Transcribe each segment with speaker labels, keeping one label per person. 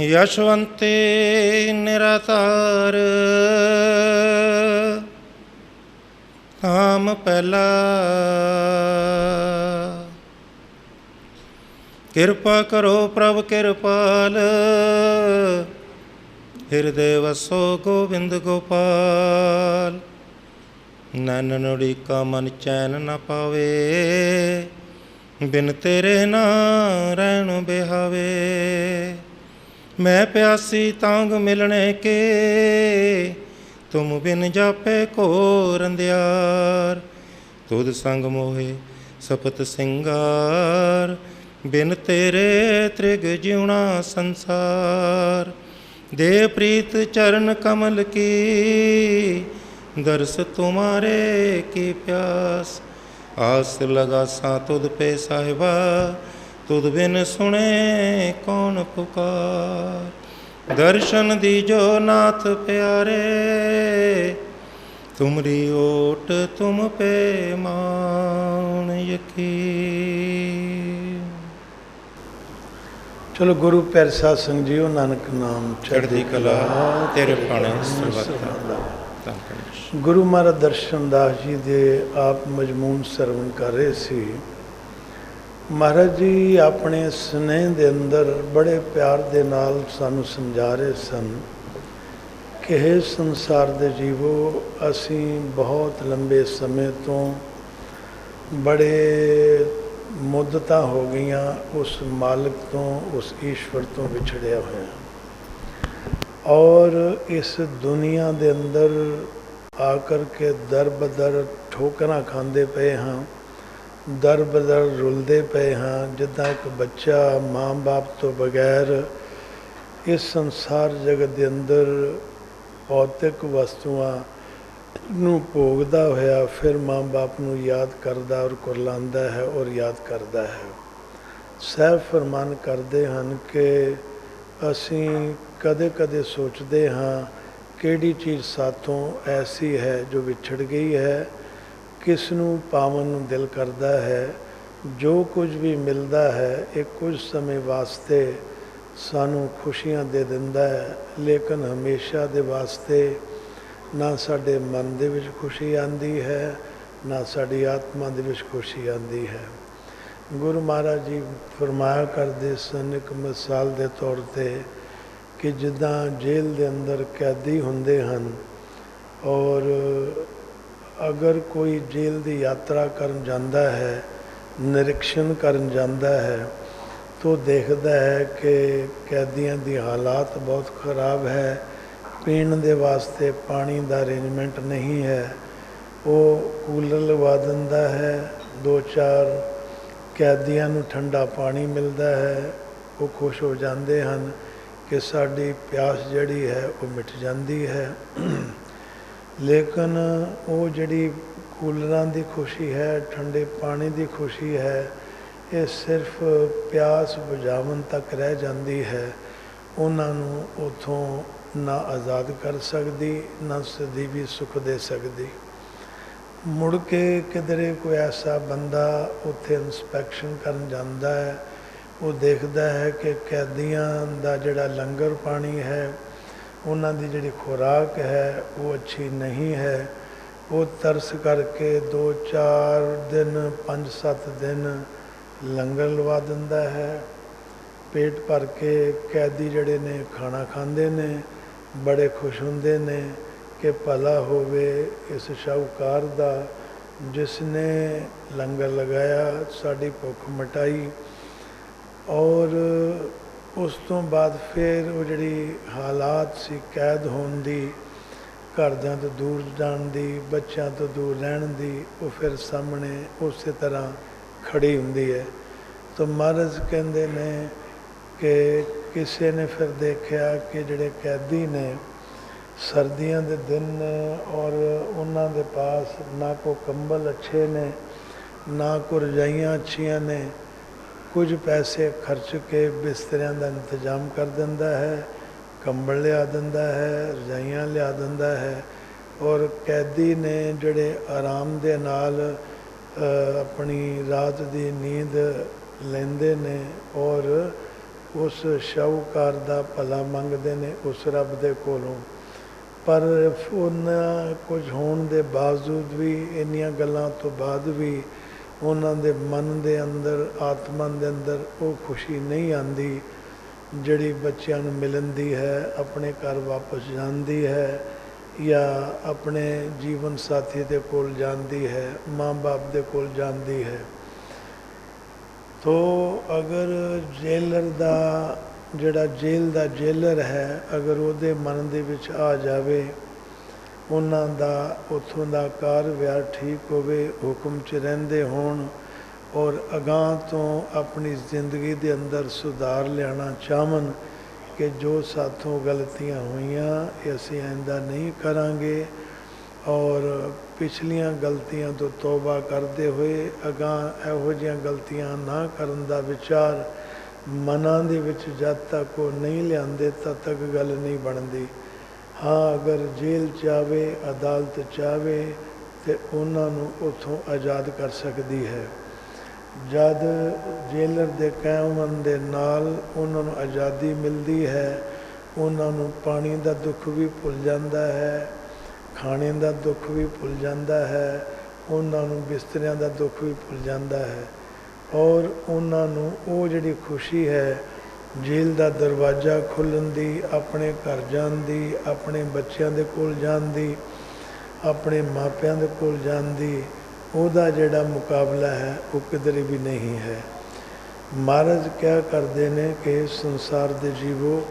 Speaker 1: यशवंते निरातार आम पहला। किरपा करो प्रभ किरपाल, हृदय वसो गोविंद गोपाल। नैन नुड़ी का मन चैन न पावे, बिन तेरे ना रैन बिहावे। मैं प्यासी तांग मिलने के, तुम बिन जापे को रंदियार। तुद संग मोहे सपत सिंगार, बिन तेरे त्रिग जीवना संसार। दे प्रीत चरण कमल की, दर्श तुम्हारे की प्यास। आस लगा सा तुद पे साहिबा, तुद बिन सुने कौन पुकार। दर्शन दीजो नाथ प्यारे, तुमरी ओट तुम पे मान यकीन।
Speaker 2: चलो गुरु प्यारे साध संग जीओ, नानक नाम
Speaker 1: चढ़ती कला तेरे पाने सर्वथा।
Speaker 2: गुरु महाराज दर्शन दास जी दे आप मजमून सरवण कर रहे सी। महाराज जी अपने स्नेह दे अंदर बड़े प्यार दे नाल सानू समझा रहे सन कि हे संसार दे जीवो, असी बहुत लंबे समय तो बड़े मुद्दतां हो गईयां उस मालिक तो, उस ईश्वर तो विछड़िया हुए, और इस दुनिया दे अंदर आकर के दर बदर ठोकरां खांदे पे हाँ, दर बदर रुलते पे हाँ। जिदा एक बच्चा माँ बाप तो बगैर इस संसार जगत के अंदर भौतिक वस्तुआं नूं भोगदा होया फिर माँ बाप नूं याद करदा और कुरलांदा है और याद करदा है। सहब फरमान करते हैं कि असी कदे कदे सोचते हाँ किहड़ी चीज़ साथों ऐसी है जो विछड़ गई है, किसनूं पावन नूं दिल करदा है। जो कुछ भी मिलता है एक कुछ समय वास्ते सानू खुशियां दे दिंदा है, लेकिन हमेशा दे वास्ते ना साडे मन दे विच खुशी आंदी है, ना साडी आत्मा दे विच खुशी आंदी है। गुरु महाराज जी फरमाया करदे सन एक मिसाल दे तौर ते कि जिद्दां जेल दे अंदर कैदी हुंदे हन, और अगर कोई जेल की यात्रा करन जाता है, निरीक्षण करन जाता है, तो देखता है कि कैदियों की हालात बहुत ख़राब है। पीण दे वास्ते पानी का अरेंजमेंट नहीं है। वो कूलर लगा दिंदा है, 2-4 कैदियों नूं ठंडा पानी मिलता है, वो खुश हो जाते हैं कि साड़ी प्यास जड़ी है वो मिट जाती है। लेकिन वो जड़ी कूलरां दी खुशी है, ठंडे पानी दी खुशी है, ये सिर्फ प्यास बुझावन तक रह जाती है। उन्होंने उतों ना आज़ाद कर सकती, ना सदीवी सुख दे सकती। मुड़ के किधरे कोई ऐसा बंदा उत्थे इंस्पैक्शन करन जाता है, वो देखता है कि कैदियां दा जिहड़ा लंगर पानी है, उन्हां दी जिहड़ी खुराक है वो अच्छी नहीं है। वो तरस करके 2-4 दिन 5-7 दिन लंगर लवा दिंदा है। पेट भर के कैदी जड़े ने खाना खांदे ने, बड़े खुश हुंदे ने कि भला होवे इस शाहूकार दा जिसने लंगर लगाया, साड़ी भुख मिटाई। और उस तो बाद फिर वो जड़ी हालात सी कैद होने दी, घरदियां तो दूर जाण दी, बच्चों तो दूर रहण दी, वो फिर सामने उस तरह खड़ी हुंदी है। तो महाराज कहंदे ने कि किसी ने फिर देखा कि जड़े कैदी ने सर्दियों के दिन ने, और उन्हां दे पास ना को कंबल अच्छे ने, ना को रजाइयां अच्छियां ने। कुछ पैसे खर्च के बिस्तरियां का इंतजाम कर दिंदा है, कंबल लिया दिंदा है, रजाइयां लिया दिंदा है। और कैदी ने जड़े आराम दे नाल अपनी रात की नींद लेंदे ने और ਉਸ ਸ਼ਾਹੂਕਾਰ ਦਾ ਭਲਾ ਮੰਗਦੇ ਨੇ ਉਸ ਰੱਬ ਦੇ ਕੋਲੋਂ। ਪਰ ਉਹਨਾਂ ਕੁਝ ਹੋਣ ਦੇ ਬਾਵਜੂਦ ਵੀ, ਇੰਨੀਆਂ ਗੱਲਾਂ ਤੋਂ ਬਾਅਦ ਵੀ ਉਹਨਾਂ ਦੇ ਮਨ ਦੇ ਅੰਦਰ, ਆਤਮਾ ਦੇ ਅੰਦਰ ਉਹ ਖੁਸ਼ੀ ਨਹੀਂ ਆਉਂਦੀ ਜਿਹੜੀ ਬੱਚਿਆਂ ਨੂੰ ਮਿਲਣ ਦੀ ਹੈ, ਆਪਣੇ ਘਰ ਵਾਪਸ ਜਾਣ ਦੀ ਹੈ, ਜਾਂ ਆਪਣੇ ਜੀਵਨ ਸਾਥੀ ਦੇ ਕੋਲ ਜਾਂਦੀ ਹੈ, ਮਾਂ ਬਾਪ ਦੇ ਕੋਲ ਜਾਂਦੀ ਹੈ। ਤੋ ਅਗਰ ਜੇਲਰ ਦਾ ਜਿਹੜਾ ਜੇਲ੍ਹ ਦਾ ਜੇਲਰ ਹੈ, ਅਗਰ ਉਹਦੇ ਮਨ ਦੇ ਵਿੱਚ ਆ ਜਾਵੇ, ਉਹਨਾਂ ਦਾ ਉੱਥੋਂ ਦਾ ਕਾਰ ਵਿਹਾਰ ਠੀਕ ਹੋਵੇ, ਹੁਕਮ 'ਚ ਰਹਿੰਦੇ ਹੋਣ, ਔਰ ਅਗਾਂਹ ਤੋਂ ਆਪਣੀ ਜ਼ਿੰਦਗੀ ਦੇ ਅੰਦਰ ਸੁਧਾਰ ਲਿਆਉਣਾ ਚਾਹਣ ਕਿ ਜੋ ਸਾਥੋਂ ਗਲਤੀਆਂ ਹੋਈਆਂ ਇਹ ਅਸੀਂ ਆਇੰਦਾ ਨਹੀਂ ਕਰਾਂਗੇ, ਔਰ ਪਿਛਲੀਆਂ ਗਲਤੀਆਂ ਤੋਂ ਤੌਬਾ ਕਰਦੇ ਹੋਏ ਅਗਾਂਹ ਇਹੋ ਜਿਹੀਆਂ ਗਲਤੀਆਂ ਨਾ ਕਰਨ ਦਾ ਵਿਚਾਰ ਮਨਾਂ ਦੇ ਵਿੱਚ ਜਦ ਤੱਕ ਉਹ ਨਹੀਂ ਲਿਆਉਂਦੇ ਤਦ ਤੱਕ ਗੱਲ ਨਹੀਂ ਬਣਦੀ। ਹਾਂ, ਅਗਰ ਜੇਲ੍ਹ ਚਾਹਵੇ, ਅਦਾਲਤ ਚਾਹਵੇ ਤੇ ਉਹਨਾਂ ਨੂੰ ਉੱਥੋਂ ਆਜ਼ਾਦ ਕਰ ਸਕਦੀ ਹੈ। ਜਦ ਜੇਲਰ ਦੇ ਕਹਿਣ ਦੇ ਨਾਲ ਉਹਨਾਂ ਨੂੰ ਆਜ਼ਾਦੀ ਮਿਲਦੀ ਹੈ, ਉਹਨਾਂ ਨੂੰ ਪਾਣੀ ਦਾ ਦੁੱਖ ਵੀ ਭੁੱਲ ਜਾਂਦਾ ਹੈ, ਖਾਣੇ ਦਾ ਦੁੱਖ ਵੀ ਭੁੱਲ ਜਾਂਦਾ ਹੈ, ਉਹਨਾਂ ਨੂੰ ਬਿਸਤਰਿਆਂ ਦਾ ਦੁੱਖ ਵੀ ਭੁੱਲ ਜਾਂਦਾ ਹੈ, ਔਰ ਉਹਨਾਂ ਨੂੰ ਉਹ ਜਿਹੜੀ ਖੁਸ਼ੀ ਹੈ ਜੇਲ੍ਹ ਦਾ ਦਰਵਾਜ਼ਾ ਖੁੱਲ੍ਹਣ ਦੀ, ਆਪਣੇ ਘਰ ਜਾਣ ਦੀ, ਆਪਣੇ ਬੱਚਿਆਂ ਦੇ ਕੋਲ ਜਾਣ ਦੀ, ਆਪਣੇ ਮਾਪਿਆਂ ਦੇ ਕੋਲ ਜਾਣ ਦੀ, ਉਹਦਾ ਜਿਹੜਾ ਮੁਕਾਬਲਾ ਹੈ ਉਹ ਕਿਧਰੇ ਵੀ ਨਹੀਂ ਹੈ। ਮਹਾਰਾਜ ਕਿਆ ਕਰਦੇ ਨੇ ਕਿ ਇਸ ਸੰਸਾਰ ਦੇ ਜੀਵੋ,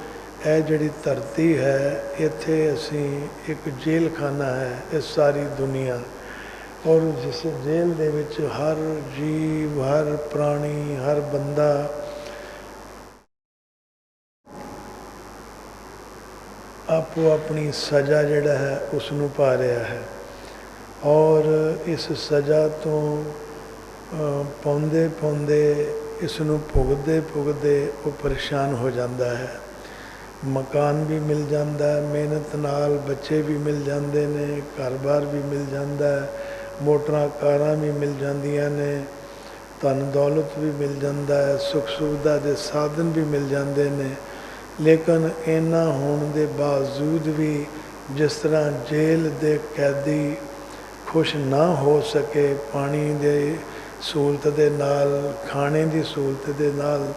Speaker 2: ਇਹ ਜਿਹੜੀ ਧਰਤੀ ਹੈ ਇੱਥੇ ਅਸੀਂ ਇੱਕ ਜੇਲ੍ਹ ਖਾਨਾ ਹੈ, ਇਹ ਸਾਰੀ ਦੁਨੀਆ, ਔਰ ਜਿਸ ਜੇਲ੍ਹ ਦੇ ਵਿੱਚ ਹਰ ਜੀਵ, ਹਰ ਪ੍ਰਾਣੀ, ਹਰ ਬੰਦਾ ਆਪੋ ਆਪਣੀ ਸਜ਼ਾ ਜਿਹੜਾ ਹੈ ਉਸ ਨੂੰ ਪਾ ਰਿਹਾ ਹੈ, ਔਰ ਇਸ ਸਜ਼ਾ ਤੋਂ ਪਾਉਂਦੇ ਪਾਉਂਦੇ, ਇਸ ਨੂੰ ਭੁਗਤਦੇ ਭੁਗਤਦੇ ਉਹ ਪਰੇਸ਼ਾਨ ਹੋ ਜਾਂਦਾ ਹੈ। ਮਕਾਨ ਵੀ ਮਿਲ ਜਾਂਦਾ ਹੈ, ਮਿਹਨਤ ਨਾਲ ਬੱਚੇ ਵੀ ਮਿਲ ਜਾਂਦੇ ਨੇ, ਘਰ-ਬਾਰ ਵੀ ਮਿਲ ਜਾਂਦਾ ਹੈ, ਮੋਟਰਾਂ ਕਾਰਾਂ ਵੀ ਮਿਲ ਜਾਂਦੀਆਂ ਨੇ, ਧਨ ਦੌਲਤ ਵੀ ਮਿਲ ਜਾਂਦਾ ਹੈ, ਸੁੱਖ ਸੁਵਿਧਾ ਦੇ ਸਾਧਨ ਵੀ ਮਿਲ ਜਾਂਦੇ ਨੇ। ਲੇਕਿਨ ਇਹਨਾਂ ਹੋਣ ਦੇ ਬਾਵਜੂਦ ਵੀ ਜਿਸ ਤਰ੍ਹਾਂ ਜੇਲ੍ਹ ਦੇ ਕੈਦੀ ਖੁਸ਼ ਨਾ ਹੋ ਸਕੇ ਪਾਣੀ ਦੇ ਸਹੂਲਤ ਦੇ ਨਾਲ, ਖਾਣੇ ਦੀ ਸਹੂਲਤ ਦੇ ਨਾਲ,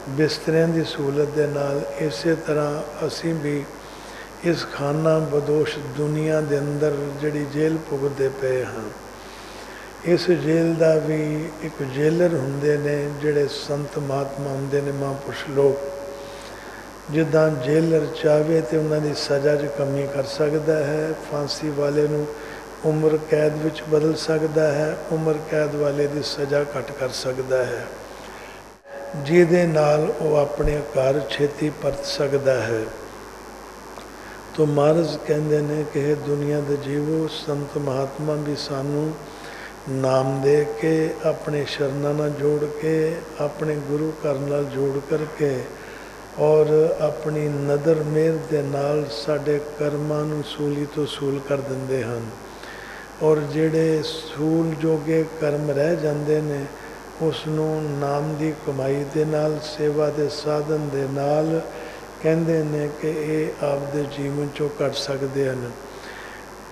Speaker 2: ਬਿਸਤਰਿਆਂ ਦੀ ਸਹੂਲਤ ਦੇ ਨਾਲ, ਇਸੇ ਤਰ੍ਹਾਂ ਅਸੀਂ ਵੀ ਇਸ ਖਾਨਾ ਬਦੋਸ਼ ਦੁਨੀਆ ਦੇ ਅੰਦਰ ਜਿਹੜੀ ਜੇਲ੍ਹ ਭੁਗਤਦੇ ਪਏ ਹਾਂ। ਇਸ ਜੇਲ੍ਹ ਦਾ ਵੀ ਇੱਕ ਜੇਲਰ ਹੁੰਦੇ ਨੇ ਜਿਹੜੇ ਸੰਤ ਮਹਾਤਮਾ ਹੁੰਦੇ ਨੇ, ਮਹਾਂਪੁਰਸ਼ ਲੋਕ। ਜਿੱਦਾਂ ਜੇਲਰ ਚਾਹਵੇ ਤੇ ਉਹਨਾਂ ਦੀ ਸਜ਼ਾ 'ਚ ਕਮੀ ਕਰ ਸਕਦਾ ਹੈ, ਫਾਂਸੀ ਵਾਲੇ ਨੂੰ ਉਮਰ ਕੈਦ ਵਿੱਚ ਬਦਲ ਸਕਦਾ ਹੈ, ਉਮਰ ਕੈਦ ਵਾਲੇ ਦੀ ਸਜ਼ਾ ਘੱਟ ਕਰ ਸਕਦਾ ਹੈ, ਜਿਹਦੇ ਨਾਲ ਉਹ ਆਪਣੇ ਘਰ ਛੇਤੀ ਪਰਤ ਸਕਦਾ ਹੈ। ਤੋ ਮਹਾਰਾਜ ਕਹਿੰਦੇ ਨੇ ਕਿ ਇਹ ਦੁਨੀਆ ਦੇ ਜੀਵੋ, ਸੰਤ ਮਹਾਤਮਾ ਵੀ ਸਾਨੂੰ ਨਾਮ ਦੇ ਕੇ, ਆਪਣੇ ਸ਼ਰਨਾਂ ਨਾਲ ਜੋੜ ਕੇ, ਆਪਣੇ ਗੁਰੂ ਘਰ ਨਾਲ ਜੋੜ ਕਰਕੇ, ਔਰ ਆਪਣੀ ਨਦਰ ਮਿਹਰ ਦੇ ਨਾਲ ਸਾਡੇ ਕਰਮਾਂ ਨੂੰ ਸੂਲੀ ਤੋਂ ਸੂਲ ਕਰ ਦਿੰਦੇ ਹਨ, ਔਰ ਜਿਹੜੇ ਸੂਲ ਜੋਗੇ ਕਰਮ ਰਹਿ ਜਾਂਦੇ ਨੇ ਉਸ ਨੂੰ ਨਾਮ ਦੀ ਕਮਾਈ ਦੇ ਨਾਲ, ਸੇਵਾ ਦੇ ਸਾਧਨ ਦੇ ਨਾਲ ਕਹਿੰਦੇ ਨੇ ਕਿ ਇਹ ਆਪਦੇ ਜੀਵਨ 'ਚੋਂ ਕੱਢ ਸਕਦੇ ਹਨ।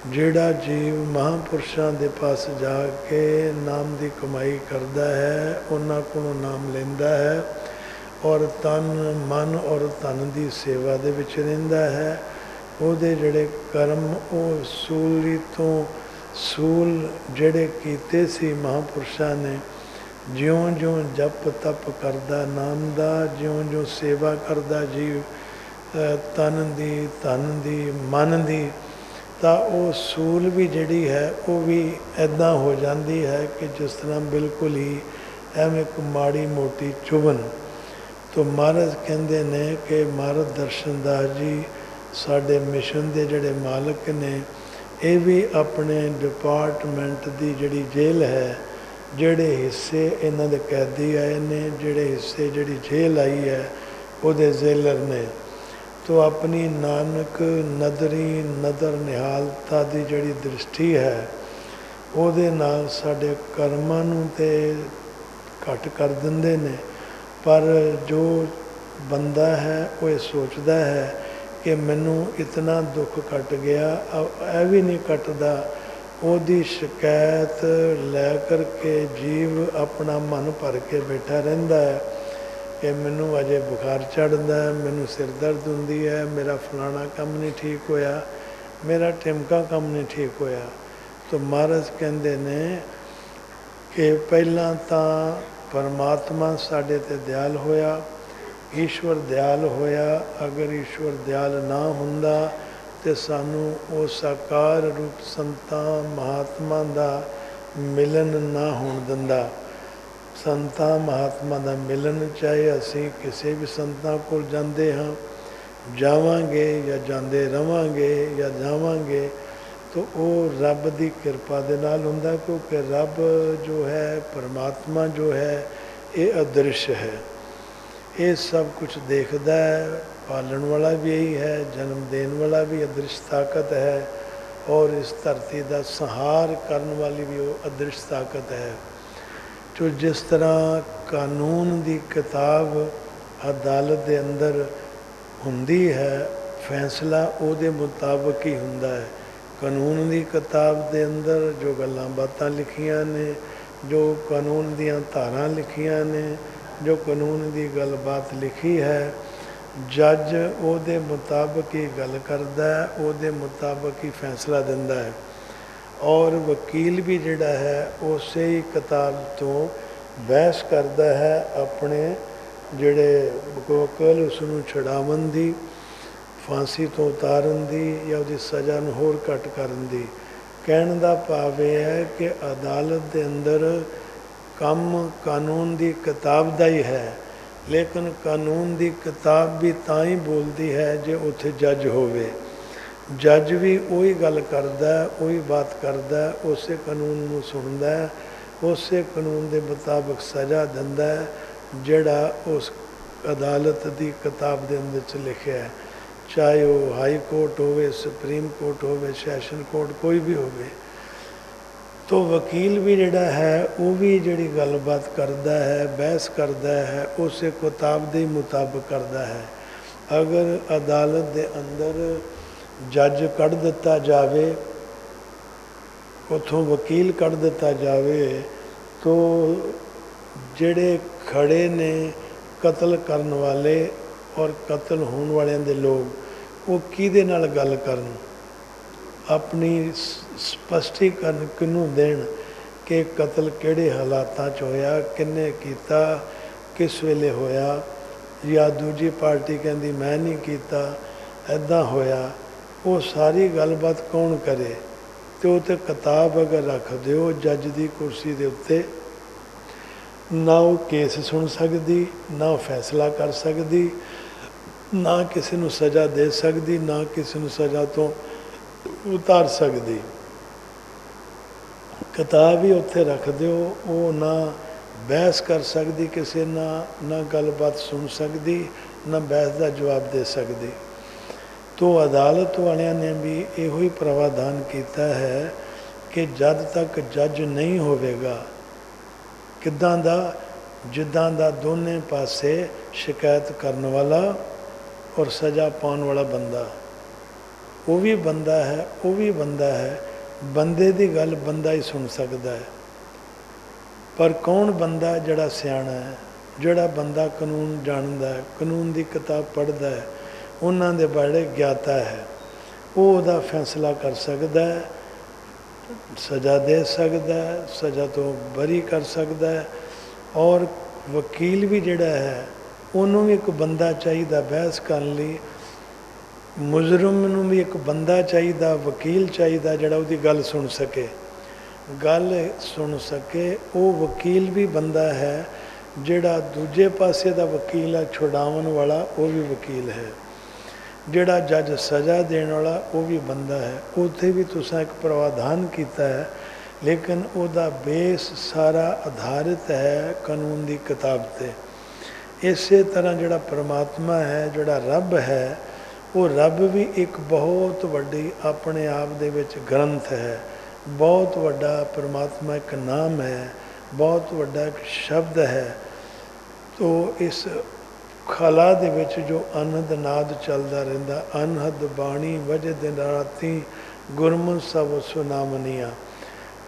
Speaker 2: ਜਿਹੜਾ ਜੀਵ ਮਹਾਂਪੁਰਸ਼ਾਂ ਦੇ ਪਾਸ ਜਾ ਕੇ ਨਾਮ ਦੀ ਕਮਾਈ ਕਰਦਾ ਹੈ, ਉਹਨਾਂ ਕੋਲੋਂ ਨਾਮ ਲੈਂਦਾ ਹੈ, ਔਰ ਤਨ, ਮਨ ਔਰ ਧਨ ਦੀ ਸੇਵਾ ਦੇ ਵਿੱਚ ਰਹਿੰਦਾ ਹੈ, ਉਹਦੇ ਜਿਹੜੇ ਕਰਮ ਉਹ ਸੂਲੀ ਤੋਂ ਸੂਲ ਜਿਹੜੇ ਕੀਤੇ ਸੀ ਮਹਾਂਪੁਰਸ਼ਾਂ ਨੇ, ਜਿਉਂ-ਜਿਉਂ ਜਪ ਤਪ ਕਰਦਾ ਨਾਮ ਦਾ, ਜਿਉਂ-ਜਿਉਂ ਸੇਵਾ ਕਰਦਾ ਜੀਵ ਤਨ ਦੀ, ਧਨ ਦੀ, ਮਨ ਦੀ, ਤਾਂ ਉਹ ਸੂਲ ਵੀ ਜਿਹੜੀ ਹੈ ਉਹ ਵੀ ਇੱਦਾਂ ਹੋ ਜਾਂਦੀ ਹੈ ਕਿ ਜਿਸ ਤਰ੍ਹਾਂ ਬਿਲਕੁਲ ਹੀ ਐਵੇਂ ਇੱਕ ਮਾੜੀ ਮੋਟੀ ਚੁਭਨ। ਤੋ ਮਹਾਰਾਜ ਕਹਿੰਦੇ ਨੇ ਕਿ ਮਹਾਰਾਜ ਦਰਸ਼ਨ ਦਾਸ ਜੀ ਸਾਡੇ ਮਿਸ਼ਨ ਦੇ ਜਿਹੜੇ ਮਾਲਕ ਨੇ, ਇਹ ਵੀ ਆਪਣੇ ਡਿਪਾਰਟਮੈਂਟ ਦੀ ਜਿਹੜੀ ਜੇਲ੍ਹ ਹੈ, ਜਿਹੜੇ ਹਿੱਸੇ ਇਹਨਾਂ ਦੇ ਕੈਦੀ ਆਏ ਨੇ, ਜਿਹੜੇ ਹਿੱਸੇ ਜਿਹੜੀ ਜੇਲ੍ਹ ਆਈ ਹੈ ਉਹਦੇ ਜੇਲਰ ਨੇ। ਤੋ ਆਪਣੀ ਨਾਨਕ ਨਦਰੀ ਨਦਰ ਨਿਹਾਲਤਾ ਦੀ ਜਿਹੜੀ ਦ੍ਰਿਸ਼ਟੀ ਹੈ ਉਹਦੇ ਨਾਲ ਸਾਡੇ ਕਰਮਾਂ ਨੂੰ ਤੇ ਘੱਟ ਕਰ ਦਿੰਦੇ ਨੇ, ਪਰ ਜੋ ਬੰਦਾ ਹੈ ਉਹ ਇਹ ਸੋਚਦਾ ਹੈ ਕਿ ਮੈਨੂੰ ਇਤਨਾ ਦੁੱਖ ਕੱਟ ਗਿਆ, ਇਹ ਵੀ ਨਹੀਂ ਕੱਟਦਾ। ਉਹਦੀ ਸ਼ਿਕਾਇਤ ਲੈ ਕਰਕੇ ਜੀਵ ਆਪਣਾ ਮਨ ਭਰ ਕੇ ਬੈਠਾ ਰਹਿੰਦਾ ਹੈ ਕਿ ਮੈਨੂੰ ਅਜੇ ਬੁਖਾਰ ਚੜ੍ਹਦਾ, ਮੈਨੂੰ ਸਿਰ ਦਰਦ ਹੁੰਦੀ ਹੈ, ਮੇਰਾ ਫਲਾਣਾ ਕੰਮ ਨਹੀਂ ਠੀਕ ਹੋਇਆ, ਮੇਰਾ ਟਿਮਕਾ ਕੰਮ ਨਹੀਂ ਠੀਕ ਹੋਇਆ। ਤਾਂ ਮਹਾਰਾਜ ਕਹਿੰਦੇ ਨੇ ਕਿ ਪਹਿਲਾਂ ਤਾਂ ਪਰਮਾਤਮਾ ਸਾਡੇ 'ਤੇ ਦਿਆਲ ਹੋਇਆ, ਈਸ਼ਵਰ ਦਿਆਲ ਹੋਇਆ। ਅਗਰ ਈਸ਼ਵਰ ਦਿਆਲ ਨਾ ਹੁੰਦਾ ਤੇ ਸਾਨੂੰ ਉਹ ਸਾਕਾਰ ਰੂਪ ਸੰਤਾਂ ਮਹਾਤਮਾ ਦਾ ਮਿਲਨ ਨਾ ਹੋਣ ਦਿੰਦਾ। ਸੰਤਾਂ ਮਹਾਤਮਾ ਦਾ ਮਿਲਨ, ਚਾਹੇ ਅਸੀਂ ਕਿਸੇ ਵੀ ਸੰਤਾਂ ਕੋਲ ਜਾਂਦੇ ਹਾਂ, ਜਾਵਾਂਗੇ ਜਾਂ ਜਾਂਦੇ ਰਵਾਂਗੇ ਜਾਂ ਜਾਵਾਂਗੇ, ਤਾਂ ਉਹ ਰੱਬ ਦੀ ਕਿਰਪਾ ਦੇ ਨਾਲ ਹੁੰਦਾ, ਕਿਉਂਕਿ ਰੱਬ ਜੋ ਹੈ, ਪਰਮਾਤਮਾ ਜੋ ਹੈ, ਇਹ ਅਦ੍ਰਿਸ਼ ਹੈ, ਇਹ ਸਭ ਕੁਝ ਦੇਖਦਾ ਹੈ। ਪਾਲਣ ਵਾਲਾ ਵੀ ਇਹੀ ਹੈ, ਜਨਮ ਦੇਣ ਵਾਲਾ ਵੀ ਅਦ੍ਰਿਸ਼ ਤਾਕਤ ਹੈ, ਔਰ ਇਸ ਧਰਤੀ ਦਾ ਸੰਹਾਰ ਕਰਨ ਵਾਲੀ ਵੀ ਉਹ ਅਦ੍ਰਿਸ਼ ਤਾਕਤ ਹੈ। ਜੋ ਜਿਸ ਤਰ੍ਹਾਂ ਕਾਨੂੰਨ ਦੀ ਕਿਤਾਬ ਅਦਾਲਤ ਦੇ ਅੰਦਰ ਹੁੰਦੀ ਹੈ, ਫੈਸਲਾ ਉਹਦੇ ਮੁਤਾਬਕ ਹੀ ਹੁੰਦਾ ਹੈ। ਕਾਨੂੰਨ ਦੀ ਕਿਤਾਬ ਦੇ ਅੰਦਰ ਜੋ ਗੱਲਾਂ ਬਾਤਾਂ ਲਿਖੀਆਂ ਨੇ, ਜੋ ਕਾਨੂੰਨ ਦੀਆਂ ਧਾਰਾਂ ਲਿਖੀਆਂ ਨੇ, ਜੋ ਕਾਨੂੰਨ ਦੀ ਗੱਲਬਾਤ ਲਿਖੀ ਹੈ, ਜੱਜ ਉਹਦੇ ਮੁਤਾਬਕ ਹੀ ਗੱਲ ਕਰਦਾ ਹੈ, ਉਹਦੇ ਮੁਤਾਬਕ ਹੀ ਫੈਸਲਾ ਦਿੰਦਾ ਹੈ। ਔਰ ਵਕੀਲ ਵੀ ਜਿਹੜਾ ਹੈ ਉਸੇ ਹੀ ਕਿਤਾਬ ਤੋਂ ਬਹਿਸ ਕਰਦਾ ਹੈ, ਆਪਣੇ ਜਿਹੜੇ ਮੁਕੱਲ ਉਸ ਨੂੰ ਛੁਡਾਉਣ ਦੀ, ਫਾਂਸੀ ਤੋਂ ਉਤਾਰਨ ਦੀ ਜਾਂ ਉਹਦੀ ਸਜ਼ਾ ਨੂੰ ਹੋਰ ਘੱਟ ਕਰਨ ਦੀ। ਕਹਿਣ ਦਾ ਭਾਵ ਇਹ ਹੈ ਕਿ ਅਦਾਲਤ ਦੇ ਅੰਦਰ ਕੰਮ ਕਾਨੂੰਨ ਦੀ ਕਿਤਾਬ ਦਾ ਹੀ ਹੈ, ਲੇਕਿਨ ਕਾਨੂੰਨ ਦੀ ਕਿਤਾਬ ਵੀ ਤਾਂ ਹੀ ਬੋਲਦੀ ਹੈ ਜੇ ਉੱਥੇ ਜੱਜ ਹੋਵੇ। ਜੱਜ ਵੀ ਉਹੀ ਗੱਲ ਕਰਦਾ, ਉਹੀ ਬਾਤ ਕਰਦਾ, ਉਸੇ ਕਾਨੂੰਨ ਨੂੰ ਸੁਣਦਾ, ਉਸੇ ਕਾਨੂੰਨ ਦੇ ਮੁਤਾਬਕ ਸਜ਼ਾ ਦਿੰਦਾ ਜਿਹੜਾ ਉਸ ਅਦਾਲਤ ਦੀ ਕਿਤਾਬ ਦੇ ਅੰਦਰ 'ਚ ਲਿਖਿਆ ਹੈ, ਚਾਹੇ ਉਹ ਹਾਈ ਕੋਰਟ ਹੋਵੇ, ਸੁਪਰੀਮ ਕੋਰਟ ਹੋਵੇ, ਸੈਸ਼ਨ ਕੋਰਟ, ਕੋਈ ਵੀ ਹੋਵੇ। ਤੋ ਵਕੀਲ ਵੀ ਜਿਹੜਾ ਹੈ ਉਹ ਵੀ ਜਿਹੜੀ ਗੱਲਬਾਤ ਕਰਦਾ ਹੈ, ਬਹਿਸ ਕਰਦਾ ਹੈ, ਉਸੇ ਕਿਤਾਬ ਦੇ ਮੁਤਾਬਕ ਕਰਦਾ ਹੈ। ਅਗਰ ਅਦਾਲਤ ਦੇ ਅੰਦਰ ਜੱਜ ਕੱਢ ਦਿੱਤਾ ਜਾਵੇ, ਉੱਥੋਂ ਵਕੀਲ ਕੱਢ ਦਿੱਤਾ ਜਾਵੇ, ਤੋ ਜਿਹੜੇ ਖੜੇ ਨੇ ਕਤਲ ਕਰਨ ਵਾਲੇ ਔਰ ਕਤਲ ਹੋਣ ਵਾਲਿਆਂ ਦੇ ਲੋਕ, ਉਹ ਕਿਹਦੇ ਨਾਲ ਗੱਲ ਕਰਨ, ਆਪਣੀ ਸਪਸ਼ਟੀਕਰਨ ਕਿਹਨੂੰ ਦੇਣ ਕਿ ਕਤਲ ਕਿਹੜੇ ਹਾਲਾਤਾਂ 'ਚ ਹੋਇਆ, ਕਿਹਨੇ ਕੀਤਾ, ਕਿਸ ਵੇਲੇ ਹੋਇਆ, ਜਾਂ ਦੂਜੀ ਪਾਰਟੀ ਕਹਿੰਦੀ ਮੈਂ ਨਹੀਂ ਕੀਤਾ, ਇੱਦਾਂ ਹੋਇਆ। ਉਹ ਸਾਰੀ ਗੱਲਬਾਤ ਕੌਣ ਕਰੇ? ਅਤੇ ਉਹ 'ਤੇ ਕਿਤਾਬ ਅਗਰ ਰੱਖ ਦਿਓ ਜੱਜ ਦੀ ਕੁਰਸੀ ਦੇ ਉੱਤੇ, ਨਾ ਉਹ ਕੇਸ ਸੁਣ ਸਕਦੀ, ਨਾ ਉਹ ਫੈਸਲਾ ਕਰ ਸਕਦੀ, ਨਾ ਕਿਸੇ ਨੂੰ ਸਜ਼ਾ ਦੇ ਸਕਦੀ, ਨਾ ਕਿਸੇ ਨੂੰ ਸਜ਼ਾ ਤੋਂ ਉਤਾਰ ਸਕਦੀ। ਕਿਤਾਬ ਹੀ ਉੱਥੇ ਰੱਖ ਦਿਓ, ਉਹ ਨਾ ਬਹਿਸ ਕਰ ਸਕਦੀ ਕਿਸੇ ਨਾਲ, ਨਾ ਗੱਲਬਾਤ ਸੁਣ ਸਕਦੀ, ਨਾ ਬਹਿਸ ਦਾ ਜਵਾਬ ਦੇ ਸਕਦੀ। ਤੋ ਅਦਾਲਤ ਵਾਲਿਆਂ ਨੇ ਵੀ ਇਹੋ ਹੀ ਪ੍ਰਾਵਧਾਨ ਕੀਤਾ ਹੈ ਕਿ ਜਦ ਤੱਕ ਜੱਜ ਨਹੀਂ ਹੋਵੇਗਾ, ਕਿੱਦਾਂ ਦਾ, ਜਿੱਦਾਂ ਦਾ ਦੋਨੇ ਪਾਸੇ ਸ਼ਿਕਾਇਤ ਕਰਨ ਵਾਲਾ ਔਰ ਸਜ਼ਾ ਪਾਉਣ ਵਾਲਾ ਬੰਦਾ, ਉਹ ਵੀ ਬੰਦਾ ਹੈ, ਉਹ ਵੀ ਬੰਦਾ ਹੈ। ਬੰਦੇ ਦੀ ਗੱਲ ਬੰਦਾ ਹੀ ਸੁਣ ਸਕਦਾ ਹੈ, ਪਰ ਕੌਣ ਬੰਦਾ? ਜਿਹੜਾ ਸਿਆਣਾ ਹੈ, ਜਿਹੜਾ ਬੰਦਾ ਕਾਨੂੰਨ ਜਾਣਦਾ ਹੈ, ਕਾਨੂੰਨ ਦੀ ਕਿਤਾਬ ਪੜ੍ਹਦਾ ਹੈ, ਉਹਨਾਂ ਦੇ ਬਾਰੇ ਗਿਆਤਾ ਹੈ, ਉਹ ਉਹਦਾ ਫੈਸਲਾ ਕਰ ਸਕਦਾ ਹੈ, ਸਜ਼ਾ ਦੇ ਸਕਦਾ ਹੈ, ਸਜ਼ਾ ਤੋਂ ਬਰੀ ਕਰ ਸਕਦਾ ਹੈ। ਔਰ ਵਕੀਲ ਵੀ ਜਿਹੜਾ ਹੈ ਉਹਨੂੰ ਵੀ ਇੱਕ ਬੰਦਾ ਚਾਹੀਦਾ ਬਹਿਸ ਕਰਨ ਲਈ, ਮੁਜਰਮ ਨੂੰ ਵੀ ਇੱਕ ਬੰਦਾ ਚਾਹੀਦਾ, ਵਕੀਲ ਚਾਹੀਦਾ ਜਿਹੜਾ ਉਹਦੀ ਗੱਲ ਸੁਣ ਸਕੇ, ਗੱਲ ਸੁਣ ਸਕੇ। ਉਹ ਵਕੀਲ ਵੀ ਬੰਦਾ ਹੈ, ਜਿਹੜਾ ਦੂਜੇ ਪਾਸੇ ਦਾ ਵਕੀਲ ਹੈ ਛੁਡਾਉਣ ਵਾਲਾ, ਉਹ ਵੀ ਵਕੀਲ ਹੈ। ਜਿਹੜਾ ਜੱਜ ਸਜ਼ਾ ਦੇਣ ਵਾਲਾ, ਉਹ ਵੀ ਬੰਦਾ ਹੈ। ਉੱਥੇ ਵੀ ਤੁਸੀਂ ਇੱਕ ਪ੍ਰਾਵਧਾਨ ਕੀਤਾ ਹੈ, ਲੇਕਿਨ ਉਹਦਾ ਬੇਸ ਸਾਰਾ ਆਧਾਰਿਤ ਹੈ ਕਾਨੂੰਨ ਦੀ ਕਿਤਾਬ 'ਤੇ। ਇਸੇ ਤਰ੍ਹਾਂ ਜਿਹੜਾ ਪਰਮਾਤਮਾ ਹੈ, ਜਿਹੜਾ ਰੱਬ ਹੈ, ਉਹ ਰੱਬ ਵੀ ਇੱਕ ਬਹੁਤ ਵੱਡੀ ਆਪਣੇ ਆਪ ਦੇ ਵਿੱਚ ਗ੍ਰੰਥ ਹੈ, ਬਹੁਤ ਵੱਡਾ ਪਰਮਾਤਮਾ ਇੱਕ ਨਾਮ ਹੈ, ਬਹੁਤ ਵੱਡਾ ਇੱਕ ਸ਼ਬਦ ਹੈ। ਤੋ ਇਸ ਖਲਾ ਦੇ ਵਿੱਚ ਜੋ ਅਨਹਦ ਨਾਦ ਚੱਲਦਾ ਰਹਿੰਦਾ, ਅਨਹਦ ਬਾਣੀ ਵਜੇ ਦਿਨ ਰਾਤੀ ਗੁਰਮੁਖ ਸਭ ਸੁਨਾਮਨੀਆਂ।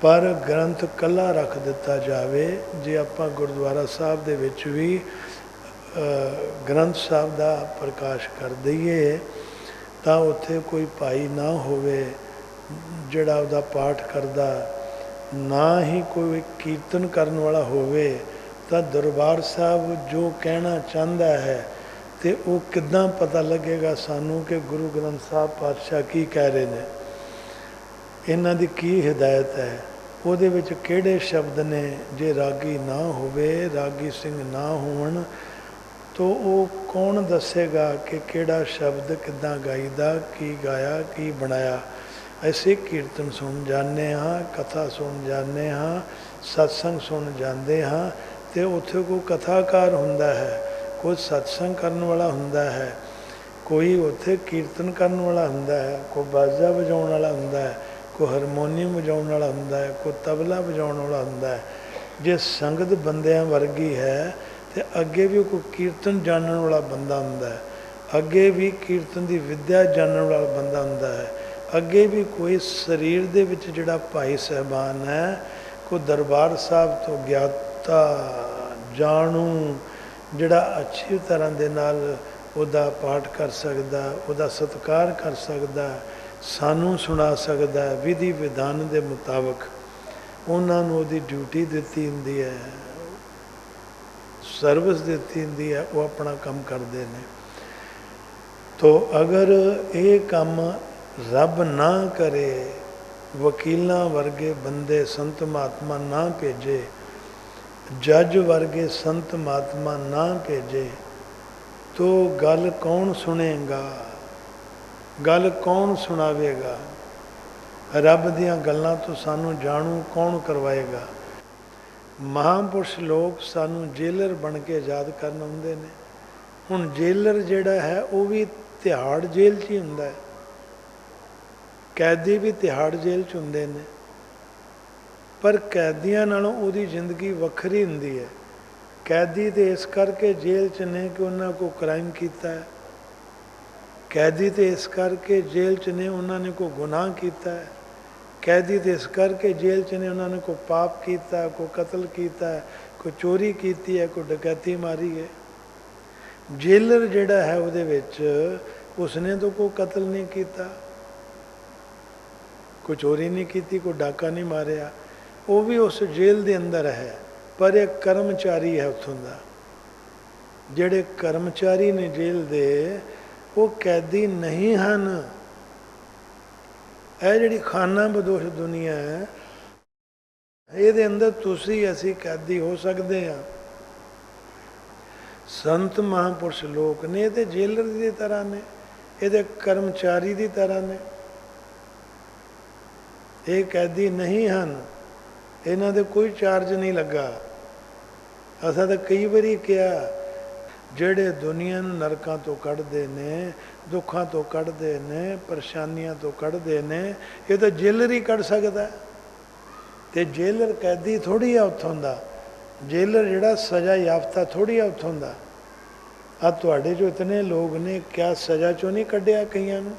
Speaker 2: ਪਰ ਗ੍ਰੰਥ ਕੱਲਾ ਰੱਖ ਦਿੱਤਾ ਜਾਵੇ। ਜੇ ਆਪਾਂ ਗੁਰਦੁਆਰਾ ਸਾਹਿਬ ਦੇ ਵਿੱਚ ਵੀ ਗ੍ਰੰਥ ਸਾਹਿਬ ਦਾ ਪ੍ਰਕਾਸ਼ ਕਰ ਦਈਏ ਤਾਂ ਉੱਥੇ ਕੋਈ ਭਾਈ ਨਾ ਹੋਵੇ ਜਿਹੜਾ ਉਹਦਾ ਪਾਠ ਕਰਦਾ, ਨਾ ਹੀ ਕੋਈ ਕੀਰਤਨ ਕਰਨ ਵਾਲਾ ਹੋਵੇ, ਤਾਂ ਦਰਬਾਰ ਸਾਹਿਬ ਜੋ ਕਹਿਣਾ ਚਾਹੁੰਦਾ ਹੈ ਤੇ ਉਹ ਕਿੱਦਾਂ ਪਤਾ ਲੱਗੇਗਾ ਸਾਨੂੰ ਕਿ ਗੁਰੂ ਗ੍ਰੰਥ ਸਾਹਿਬ ਪਾਤਸ਼ਾਹ ਕੀ ਕਹਿ ਰਹੇ ਨੇ, ਇਹਨਾਂ ਦੀ ਕੀ ਹਿਦਾਇਤ ਹੈ, ਉਹਦੇ ਵਿੱਚ ਕਿਹੜੇ ਸ਼ਬਦ ਨੇ। ਜੇ ਰਾਗੀ ਨਾ ਹੋਵੇ, ਰਾਗੀ ਸਿੰਘ ਨਾ ਹੋਣ, ਤਾਂ ਉਹ ਕੌਣ ਦੱਸੇਗਾ ਕਿ ਕਿਹੜਾ ਸ਼ਬਦ ਕਿੱਦਾਂ ਗਾਈਦਾ, ਕੀ ਗਾਇਆ, ਕੀ ਬਣਾਇਆ। ਅਸੀਂ ਕੀਰਤਨ ਸੁਣ ਜਾਂਦੇ ਹਾਂ, ਕਥਾ ਸੁਣ ਜਾਂਦੇ ਹਾਂ, ਸਤਸੰਗ ਸੁਣ ਜਾਂਦੇ ਹਾਂ, ਅਤੇ ਉੱਥੇ ਕੋਈ ਕਥਾਕਾਰ ਹੁੰਦਾ ਹੈ, ਕੋਈ ਸਤਸੰਗ ਕਰਨ ਵਾਲਾ ਹੁੰਦਾ ਹੈ, ਕੋਈ ਉੱਥੇ ਕੀਰਤਨ ਕਰਨ ਵਾਲਾ ਹੁੰਦਾ ਹੈ, ਕੋਈ ਬਾਜਾ ਵਜਾਉਣ ਵਾਲਾ ਹੁੰਦਾ ਹੈ, ਕੋਈ ਹਾਰਮੋਨੀਅਮ ਵਜਾਉਣ ਵਾਲਾ ਹੁੰਦਾ ਹੈ, ਕੋਈ ਤਬਲਾ ਵਜਾਉਣ ਵਾਲਾ ਹੁੰਦਾ ਹੈ। ਜੇ ਸੰਗਤ ਬੰਦਿਆਂ ਵਰਗੀ ਹੈ ਤੇ ਅੱਗੇ ਵੀ ਕੋਈ ਕੀਰਤਨ ਜਾਣਨ ਵਾਲਾ ਬੰਦਾ ਹੁੰਦਾ ਹੈ, ਅੱਗੇ ਵੀ ਕੀਰਤਨ ਦੀ ਵਿੱਦਿਆ ਜਾਣਨ ਵਾਲਾ ਬੰਦਾ ਹੁੰਦਾ ਹੈ, ਅੱਗੇ ਵੀ ਕੋਈ ਸਰੀਰ ਦੇ ਵਿੱਚ ਜਿਹੜਾ ਭਾਈ ਸਾਹਿਬਾਨ ਹੈ, ਕੋਈ ਦਰਬਾਰ ਸਾਹਿਬ ਤੋਂ ਗਿਆਤਾ ਜਾਣੂ, ਜਿਹੜਾ ਅੱਛੀ ਤਰ੍ਹਾਂ ਦੇ ਨਾਲ ਉਹਦਾ ਪਾਠ ਕਰ ਸਕਦਾ, ਉਹਦਾ ਸਤਿਕਾਰ ਕਰ ਸਕਦਾ, ਸਾਨੂੰ ਸੁਣਾ ਸਕਦਾ, ਵਿਧੀ ਵਿਧਾਨ ਦੇ ਮੁਤਾਬਕ ਉਹਨਾਂ ਨੂੰ ਉਹਦੀ ਡਿਊਟੀ ਦਿੱਤੀ ਹੁੰਦੀ ਹੈ, ਸਰਵਿਸ ਦਿੱਤੀ ਹੁੰਦੀ ਹੈ, ਉਹ ਆਪਣਾ ਕੰਮ ਕਰਦੇ ਨੇ। ਤੋ ਅਗਰ ਇਹ ਕੰਮ ਰੱਬ ਨਾ ਕਰੇ, ਵਕੀਲਾਂ ਵਰਗੇ ਬੰਦੇ ਸੰਤ ਮਹਾਤਮਾ ਨਾ ਭੇਜੇ, ਜੱਜ ਵਰਗੇ ਸੰਤ ਮਹਾਤਮਾ ਨਾ ਭੇਜੇ, ਤੋ ਗੱਲ ਕੌਣ ਸੁਣੇਗਾ, ਗੱਲ ਕੌਣ ਸੁਣਾਵੇਗਾ, ਰੱਬ ਦੀਆਂ ਗੱਲਾਂ ਤੋਂ ਸਾਨੂੰ ਜਾਣੂ ਕੌਣ ਕਰਵਾਏਗਾ। ਮਹਾਂਪੁਰਸ਼ ਲੋਕ ਸਾਨੂੰ ਜੇਲਰ ਬਣ ਕੇ ਯਾਦ ਕਰਨ ਆਉਂਦੇ ਨੇ। ਹੁਣ ਜੇਲਰ ਜਿਹੜਾ ਹੈ ਉਹ ਵੀ ਤਿਹਾੜ ਜੇਲ੍ਹ 'ਚ ਹੀ ਹੁੰਦਾ ਹੈ, ਕੈਦੀ ਵੀ ਤਿਹਾੜ ਜੇਲ੍ਹ 'ਚ ਹੁੰਦੇ ਨੇ, ਪਰ ਕੈਦੀਆਂ ਨਾਲੋਂ ਉਹਦੀ ਜ਼ਿੰਦਗੀ ਵੱਖਰੀ ਹੁੰਦੀ ਹੈ। ਕੈਦੀ ਤਾਂ ਇਸ ਕਰਕੇ ਜੇਲ੍ਹ 'ਚ ਨੇ ਕਿ ਉਹਨਾਂ ਕੋਈ ਕ੍ਰਾਈਮ ਕੀਤਾ ਹੈ, ਕੈਦੀ ਤਾਂ ਇਸ ਕਰਕੇ ਜੇਲ੍ਹ 'ਚ ਨੇ ਉਹਨਾਂ ਨੇ ਕੋਈ ਗੁਨਾਹ ਕੀਤਾ ਹੈ, ਕੈਦੀ ਤਾਂ ਇਸ ਕਰਕੇ ਜੇਲ੍ਹ 'ਚ ਨੇ ਉਹਨਾਂ ਨੇ ਕੋਈ ਪਾਪ ਕੀਤਾ, ਕੋਈ ਕਤਲ ਕੀਤਾ, ਕੋਈ ਚੋਰੀ ਕੀਤੀ ਹੈ, ਕੋਈ ਡਕੈਤੀ ਮਾਰੀ ਹੈ। ਜੇਲਰ ਜਿਹੜਾ ਹੈ ਉਹਦੇ ਵਿੱਚ ਉਸਨੇ ਤਾਂ ਕੋਈ ਕਤਲ ਨਹੀਂ ਕੀਤਾ, ਕੋਈ ਚੋਰੀ ਨਹੀਂ ਕੀਤੀ, ਕੋਈ ਡਾਕਾ ਨਹੀਂ ਮਾਰਿਆ, ਉਹ ਵੀ ਉਸ ਜੇਲ੍ਹ ਦੇ ਅੰਦਰ ਹੈ, ਪਰ ਇੱਕ ਕਰਮਚਾਰੀ ਹੈ ਉੱਥੋਂ ਦਾ। ਜਿਹੜੇ ਕਰਮਚਾਰੀ ਨੇ ਜੇਲ੍ਹ ਦੇ, ਉਹ ਕੈਦੀ ਨਹੀਂ ਹਨ। ਇਹ ਜਿਹੜੀ ਖਾਨਾ ਬਦੋਸ਼ ਦੁਨੀਆ ਹੈ, ਇਹਦੇ ਅੰਦਰ ਤੁਸੀਂ ਅਸੀਂ ਕੈਦੀ ਹੋ ਸਕਦੇ ਹਾਂ। ਸੰਤ ਮਹਾਂਪੁਰਸ਼ ਲੋਕ ਨੇ ਇਹ ਤੇ ਜੇਲਰ ਦੀ ਤਰ੍ਹਾਂ ਨੇ, ਇਹਦੇ ਕਰਮਚਾਰੀ ਦੀ ਤਰ੍ਹਾਂ ਨੇ, ਇਹ ਕੈਦੀ ਨਹੀਂ ਹਨ, ਇਹਨਾਂ ਦੇ ਕੋਈ ਚਾਰਜ ਨਹੀਂ ਲੱਗਾ। ਅਸਾਂ ਤਾਂ ਕਈ ਵਾਰੀ ਕਿਹਾ, ਜਿਹੜੇ ਦੁਨੀਆ ਨੂੰ ਨਰਕਾਂ ਤੋਂ ਕੱਢਦੇ ਨੇ, ਦੁੱਖਾਂ ਤੋਂ ਕੱਢਦੇ ਨੇ, ਪਰੇਸ਼ਾਨੀਆਂ ਤੋਂ ਕੱਢਦੇ ਨੇ, ਇਹ ਤਾਂ ਜੇਲਰ ਹੀ ਕੱਢ ਸਕਦਾ। ਤੇ ਜੇਲਰ ਕੈਦੀ ਥੋੜ੍ਹੀ ਆ ਉੱਥੋਂ ਦਾ, ਜੇਲਰ ਜਿਹੜਾ ਸਜ਼ਾ ਯਾਫਤਾ ਥੋੜ੍ਹੀ ਆ ਉੱਥੋਂ ਦਾ। ਆ ਤੁਹਾਡੇ 'ਚੋਂ ਇਤਨੇ ਲੋਕ ਨੇ, ਕਿਆ ਸਜ਼ਾ 'ਚੋਂ ਨਹੀਂ ਕੱਢਿਆ ਕਈਆਂ ਨੂੰ?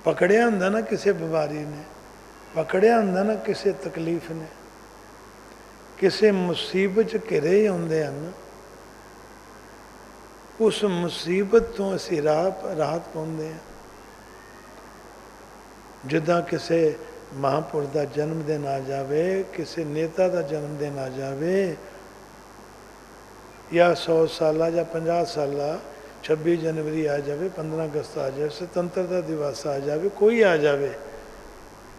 Speaker 2: ਪਕੜਿਆ ਹੁੰਦਾ ਨਾ ਕਿਸੇ ਬਿਮਾਰੀ ਨੇ, ਪਕੜਿਆ ਹੁੰਦਾ ਨਾ ਕਿਸੇ ਤਕਲੀਫ ਨੇ, ਕਿਸੇ ਮੁਸੀਬਤ 'ਚ ਘਿਰੇ ਹੁੰਦੇ ਹਨ, ਉਸ ਮੁਸੀਬਤ ਤੋਂ ਅਸੀਂ ਰਾਹਤ ਪਾਉਂਦੇ ਹਾਂ। ਜਿੱਦਾਂ ਕਿਸੇ ਮਹਾਂਪੁਰਸ਼ ਦਾ ਜਨਮ ਦਿਨ ਆ ਜਾਵੇ, ਕਿਸੇ ਨੇਤਾ ਦਾ ਜਨਮ ਦਿਨ ਆ ਜਾਵੇ, ਜਾਂ 100 ਸਾਲਾ ਜਾਂ 50 ਸਾਲਾ 26 ਜਨਵਰੀ ਆ ਜਾਵੇ, 15 ਅਗਸਤ ਆ ਜਾਵੇ, ਸੁਤੰਤਰਤਾ ਦਿਵਸ ਆ ਜਾਵੇ, ਕੋਈ ਆ ਜਾਵੇ,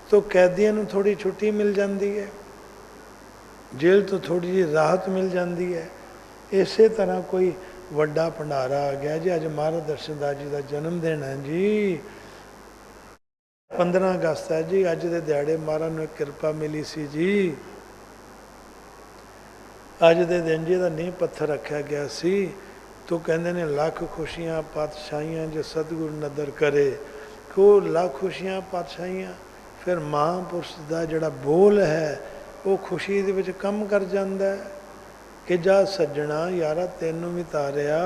Speaker 2: ਤਾਂ ਕੈਦੀਆਂ ਨੂੰ ਥੋੜ੍ਹੀ ਛੁੱਟੀ ਮਿਲ ਜਾਂਦੀ ਹੈ, ਜੇਲ੍ਹ ਤੋਂ ਥੋੜ੍ਹੀ ਜਿਹੀ ਰਾਹਤ ਮਿਲ ਜਾਂਦੀ ਹੈ। ਇਸੇ ਤਰ੍ਹਾਂ ਕੋਈ ਵੱਡਾ ਭੰਡਾਰਾ ਆ ਗਿਆ ਜੀ, ਅੱਜ ਮਹਾਰਾਜ ਦਰਸ਼ਨਦਾਸ ਜੀ ਦਾ ਜਨਮ ਦਿਨ ਹੈ ਜੀ, 15 ਅਗਸਤ ਹੈ ਜੀ, ਅੱਜ ਦੇ ਦਿਹਾੜੇ ਮਹਾਰਾਜ ਨੂੰ ਕਿਰਪਾ ਮਿਲੀ ਸੀ ਜੀ, ਅੱਜ ਦੇ ਦਿਨ ਜੀ ਦਾ ਨੀਂਹ ਪੱਥਰ ਰੱਖਿਆ ਗਿਆ ਸੀ। ਤੋ ਕਹਿੰਦੇ ਨੇ ਲੱਖ ਖੁਸ਼ੀਆਂ ਪਾਤਸ਼ਾਹੀਆਂ ਜੇ ਸਤਿਗੁਰ ਨਦਰ ਕਰੇ, ਕੋ ਲੱਖ ਖੁਸ਼ੀਆਂ ਪਾਤਸ਼ਾਹੀਆਂ। ਫਿਰ ਮਹਾਂਪੁਰਸ਼ ਦਾ ਜਿਹੜਾ ਬੋਲ ਹੈ ਉਹ ਖੁਸ਼ੀ ਦੇ ਵਿੱਚ ਕੰਮ ਕਰ ਜਾਂਦਾ ਹੈ ਕਿ ਜਾ ਸੱਜਣਾ ਯਾਰਾ ਤੈਨੂੰ ਵੀ ਤਾਰਿਆ,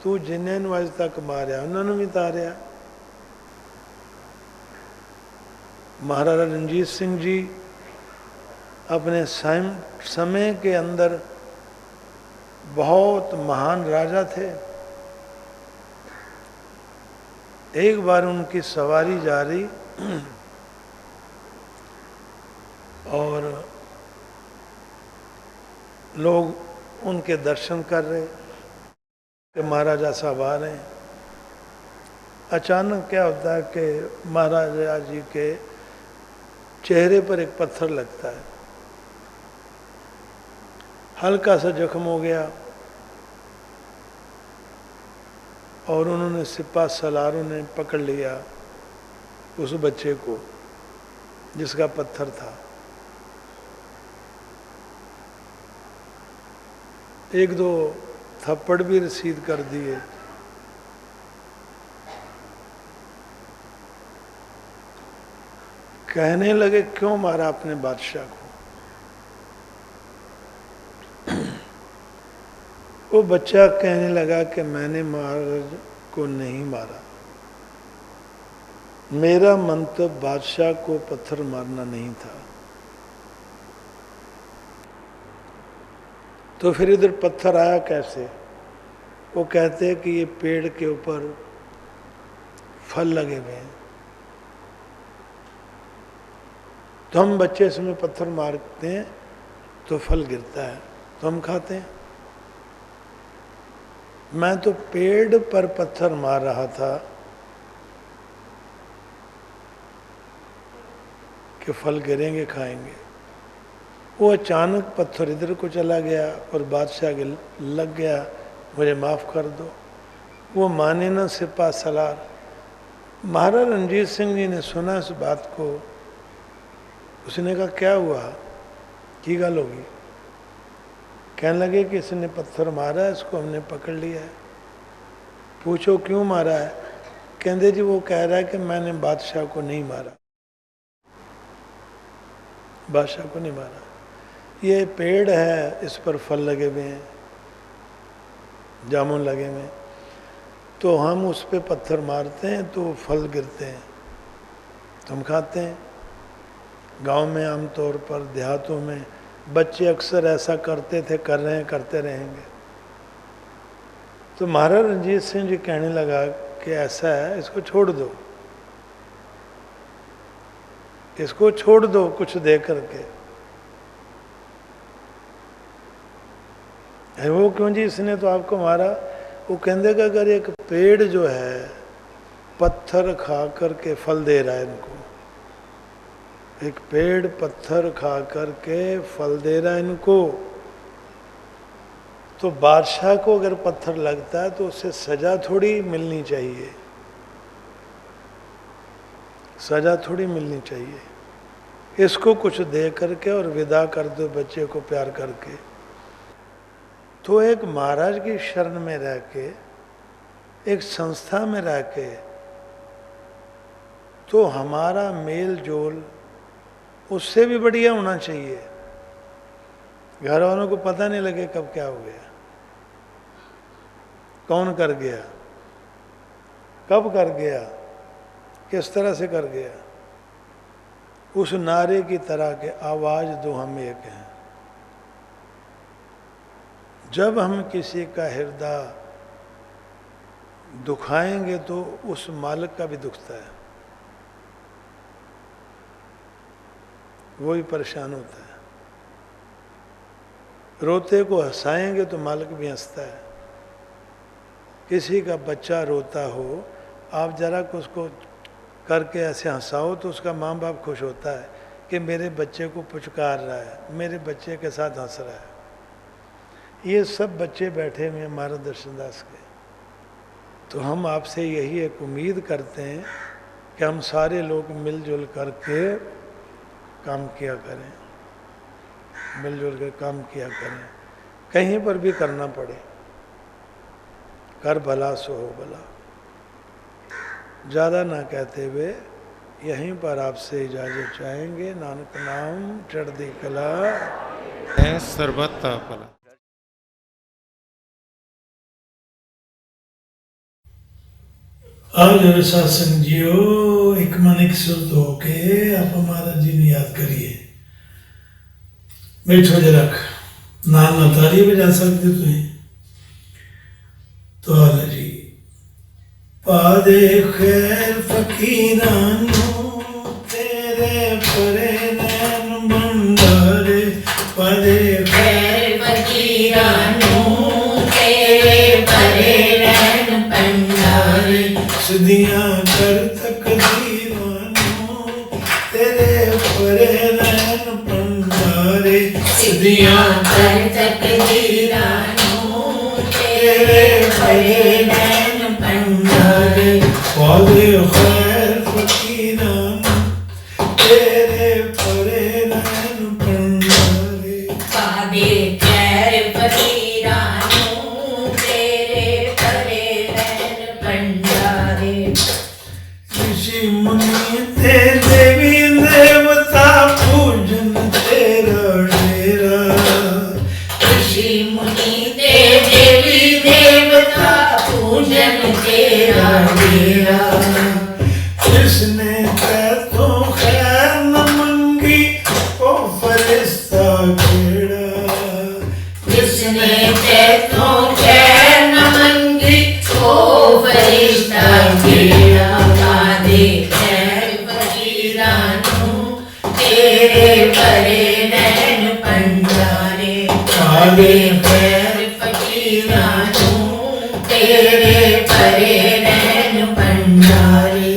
Speaker 2: ਤੂੰ ਜਿਨ੍ਹਾਂ ਨੂੰ ਅੱਜ ਤੱਕ ਮਾਰਿਆ ਉਹਨਾਂ ਨੂੰ ਵੀ ਤਾਰਿਆ। महाराजा रणजीत सिंह जी अपने समय के अंदर बहुत महान राजा थे। एक बार उनकी सवारी जा रही और लोग उनके दर्शन कर रहे कि महाराजा साहब आ रहे हैं। अचानक क्या होता है कि महाराजा जी के चेहरे पर एक पत्थर लगता है, हल्का सा जख्म हो गया और उन्होंने सिपा सलारों ने पकड़ लिया उस बच्चे को जिसका पत्थर था। एक दो थप्पड़ भी रसीद कर दिए। कहने लगे क्यों मारा अपने बादशाह को। वो बच्चा कहने लगा कि मैंने महाराज को नहीं मारा, मेरा मंतव्य बादशाह को पत्थर मारना नहीं था। तो फिर इधर पत्थर आया कैसे? वो कहते हैं कि ये पेड़ के ऊपर फल लगे हुए हैं, तो हम बच्चे इसमें पत्थर मारते हैं तो फल गिरता है तो हम खाते हैं। मैं तो पेड़ पर पत्थर मार रहा था कि फल गिरेंगे खाएंगे। वो अचानक पत्थर इधर को चला गया और बादशाह के लग गया, मुझे माफ़ कर दो। वो माने ना सिपा सलार। महाराज रणजीत सिंह जी ने सुना इस बात को। उसने कहा क्या हुआ, की गल होगी? कहने लगे कि इसने पत्थर मारा है, इसको हमने पकड़ लिया है। पूछो क्यों मारा है? कहते जी वो कह रहा है कि मैंने बादशाह को नहीं मारा, बादशाह को नहीं मारा। ये पेड़ है, इस पर फल लगे हुए हैं, जामुन लगे हुए हैं, तो हम उस पर पत्थर मारते हैं तो फल गिरते हैं तो हम खाते हैं। गांव में आमतौर पर, देहातों में बच्चे अक्सर ऐसा करते थे, कर रहे हैं, करते रहेंगे। तो महाराज रणजीत सिंह जी कहने लगा कि ऐसा है, इसको छोड़ दो, इसको छोड़ दो कुछ दे करके। वो क्यों जी, इसने तो आपको मारा। वो कहते कि अगर एक पेड़ जो है पत्थर खा करके फल दे रहा है इनको, एक पेड़ पत्थर खा करके फल दे रहा है इनको, तो बादशाह को अगर पत्थर लगता है तो उससे सजा थोड़ी मिलनी चाहिए, सजा थोड़ी मिलनी चाहिए। इसको कुछ दे करके और विदा कर दो बच्चे को प्यार करके। तो एक महाराज की शरण में रह के, एक संस्था में रह के, तो हमारा मेल जोल उससे भी बढ़िया होना चाहिए। घर वालों को पता नहीं लगे कब क्या हो गया, कौन कर गया, कब कर गया, किस तरह से कर गया। उस नारे की तरह के आवाज दो हम एक हैं। जब हम किसी का हृदय दुखाएंगे तो उस मालिक का भी दुखता है, वो भी परेशान होता है। रोते को हंसाएंगे तो मालिक भी हंसता है। किसी का बच्चा रोता हो, आप जरा को उसको करके ऐसे हंसाओ तो उसका माँ बाप खुश होता है कि मेरे बच्चे को पुचकार रहा है, मेरे बच्चे के साथ हंस रहा है। ये सब बच्चे बैठे हुए हैं महाराज दर्शनदास के। तो हम आपसे यही एक उम्मीद करते हैं कि हम सारे लोग मिलजुल करके काम किया करें, मिलजुल कर काम किया करें। कहीं पर भी करना पड़े, कर भला सो हो भला, ज़्यादा ना कहते हुए यहीं पर आपसे इजाज़त चाहेंगे। नानक नाम चढ़दी कला
Speaker 1: है सर्बत दा भला।
Speaker 2: आज मेरे साथ संगजियो एक मन एक सुरत होके आप महाराज जी ने याद करिए। बैठो जरा नाल ना ताली बजा सकते तुम तो हाल जी पादे खैर फकीरानू तेरे परे नैन भंडारे पादे
Speaker 3: खैर फकीरानू तेरे परे नैन भंडारे
Speaker 2: सदियां कर तकदीरानू तेरे परे नैन भंडारे
Speaker 3: सिद्धियां कर तकदीरानू तेरे परे नैन भंडारे
Speaker 2: पादे खैर फकीरानू तेरे परे नैन भंडारे
Speaker 3: पादे खैर फकीरानू तेरे परे नैन भंडारे
Speaker 2: ऋषि मुनि ते देवी देवता पूजन तेरा डेरा
Speaker 3: ऋषि मुनि ते देवी देवता पूजन तेरा डेरा
Speaker 2: जिसने तो खैर न मंगी ओ फरिश्ता खेड़ा
Speaker 3: जिसने तेतों खैर न मंगी ओ फरिश्ता खेड़ा पादे खैर फकीरानू तेरे परे नैन भंडारे पादे खैर फकीरानू तेरे परे नैन भंडारे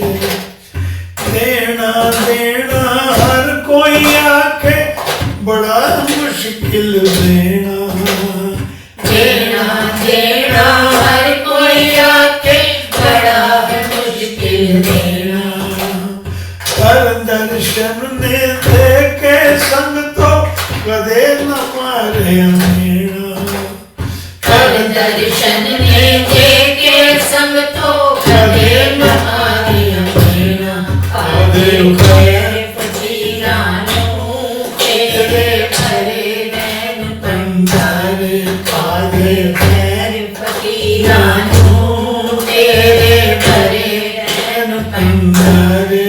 Speaker 2: देना देना हर कोई आके बड़ा मुश्किल देना
Speaker 3: देना देना हर कोई आके बड़ा है मुश्किल देना
Speaker 2: हर दर्शन ने देखे संग तो कदे न मारे अमीना
Speaker 3: हर दर्शन ने देखे संग तो कदे न आगे अमीना पादे खैर फकीरानू तेरे परे नैन भंडारे पादे खैर फकीरानू तेरे परे नैन भंडारे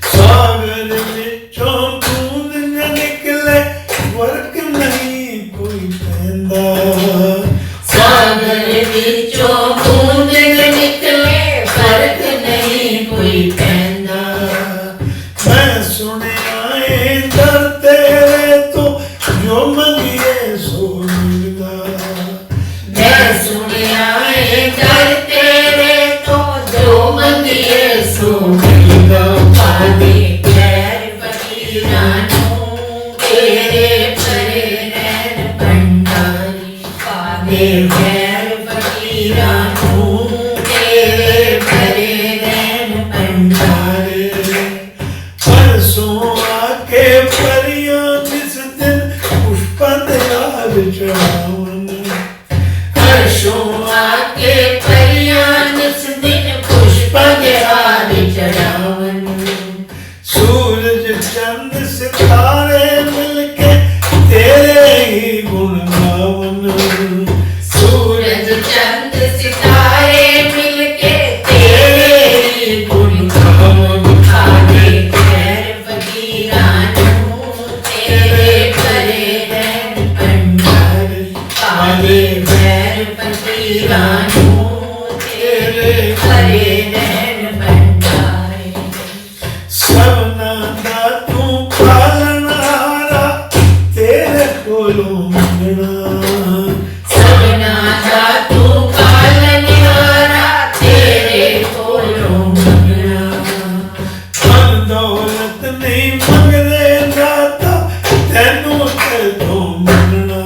Speaker 2: सागर विचों बूंद न निकले वर्क नहीं कोई पैंदा
Speaker 3: सागर विचों बूंद निकले फर्क नहीं कोई पैंदा
Speaker 2: मैं सुने आए दर तेरे तो जो मंगिए सो मिलदा
Speaker 3: मैं सुनिया है दर तेरे तो जो मंगिए सो मिलेगा पादे खैर फकीरानू तेरे परे नैन भंडारी पादे खैर फकीरानू तेरे परे नैन भंडारी
Speaker 2: परसों आके परियां जिस दिन पुष्पन याद चढ़ावन
Speaker 3: हर्षों आके परियां जिस दिन पुष्प हार चढ़ावन
Speaker 2: सूरज चंद सितारे मिलके तेरे ही गुण गावन
Speaker 3: सूरज चंद सितारे मिलके तेरे ही गुण गावन पादे खैर फकीरानू तेरे परे नैन भंडारे पादे खैर फकीरानू तेरे परे नैन भंडारे
Speaker 2: सबना दा तू पालनहारा तेरे कोलों मंगना
Speaker 3: सबना दा तू पालनहारा तेरे कोलों मंगना
Speaker 2: धन दौलत नहीं मंगदे दाता तैनू ते तो मंगना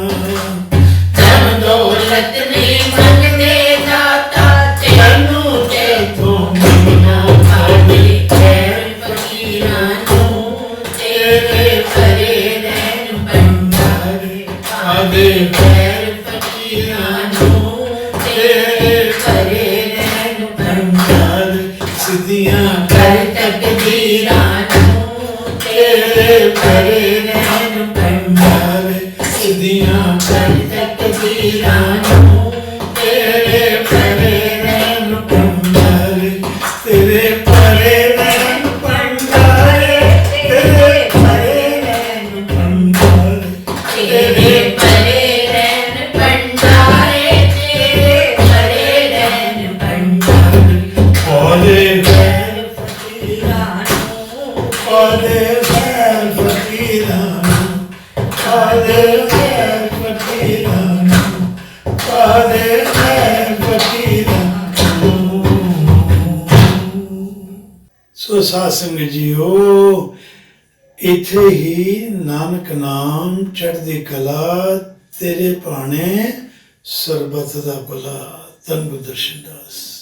Speaker 3: धन दौलत नहीं मंगते दाता तेनू ते तो मंगना पादे खैर फकीरानू तेरे परे नैन भंडारे पादे खैर फकीरानू तेरे परे नैन भंडारे
Speaker 2: सिद्धियां
Speaker 3: कर तक ਪਰੇ ਰਹਿਣ ਭੰਡਾਰੇ ਸਿੱਧੀਆਂ ਕਰ ਤਕਦੀਰਾਂ ਨੂੰ ਤੇਰੇ ਪਰੇ ਰਹਿਣ ਭੰਡਾਰੇ ਤੇਰੇ ਪਰੇ ਰਹਿਣ ਭੰਡਾਰੇ ਤੇਰੇ ਪਰੇ ਰਹਿਣ ਭੰਡਾਰੇ ਤੇਰੇ ਪਰੇ ਰਹਿਣ ਭੰਡਾਰੇ ਤੇਰੇ ਪਰੇ ਰਹਿਣ ਭੰਡਾਰੇ ਉਹਦੇ ਵੈਰ ਫਕੀਰਾਂ ਨੂੰ ਉਹਦੇ ਵੈਰ ਫਕੀਰਾਂ ਨੂੰ ਉਹਦੇ ਵੈਰ ਫਕੀਰਾਂ ਨੂੰ ਉਹਦੇ ਵੈਰ ਫਕੀਰਾਂ ਨੂੰ।
Speaker 2: ਸੋ ਸਾਧ ਸੰਗਤ ਜੀਓ, ਇੱਥੇ ਹੀ ਨਾਨਕ ਨਾਮ ਚੜ੍ਹਦੀ ਕਲਾ ਤੇਰੇ ਭਾਣੇ ਸਰਬੱਤ ਦਾ ਭਲਾ। ਧੰਨ ਗੁਰੂ ਦਰਸ਼ਨ ਦਾਸ।